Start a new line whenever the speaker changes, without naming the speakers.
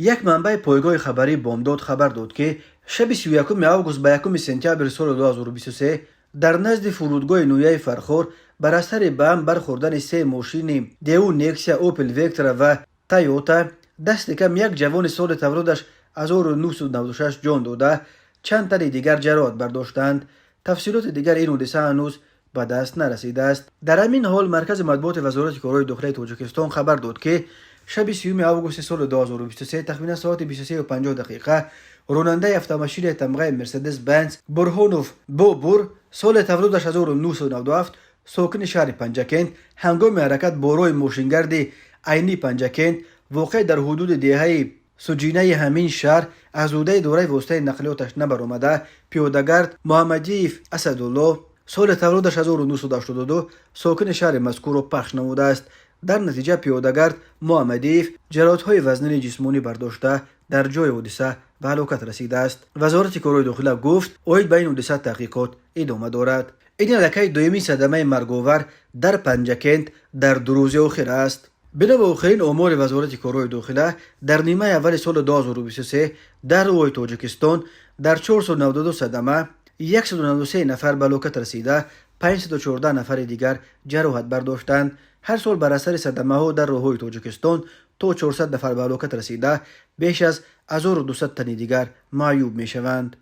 یک منبع پایگاه خبری بامداد خبر داد که شب 31 آگوست به 1 سپتامبر سال 2023 در نزد فرودگاه نویای فرخار بر اثر بم برخوردن سه ماشین دیو نیکسیا اوپل وکترا و تایوتا دست کم یک جوان سال تولدش 1996 جان داده، چند تن دیگر جراحت برداشتند. تفصیلات دیگر این حادثه هنوز به دست نرسیده است. در همین حال مرکز مطبوعات وزارت کارهای داخلی تاجیکستان خبر داد که شب 30 آگوست سال 2023 تقریبا ساعت 23:50 راننده اتومبیل تمغه مرسدس بنز برهانوف بوبور سال تولدش 1997 ساکن شهر پنجکند هنگام حرکت با روی ماشینگرد عینی پنجکند واقع در حدود دهه سجینه همین شهر از عهده دارای واسطه نقلیاتش نبرآمده پیادهگرد محمدیف اسدالله سال تولدش 1982 ساکن شهر مذکور را پخش نموده است. در نتیجه پیادهگرد محمدیف جراحت‌های وزنی جسمانی برداشته در جای حادثه به هلاکت رسیده است. وزارت کارهای داخلی گفت اوید به این حادثه تحقیقات ادامه دارد. این لکه دومی صدمه مرگاور در پنجکند در 2 روز اخیر است. بنا به آخرین آمار وزارت کارهای داخلی در نیمه اول سال 2023 در روی تاجیکستان در 492 صدمه 193 نفر به هلاکت رسیده، 514 نفر دیگر جراحت برداشتند. هر سال بر اثر صدمه ها در راههای تاجیکستان تا 400 نفر به هلاکت رسیده، بیش از 1200 تن دیگر معیوب می شوند.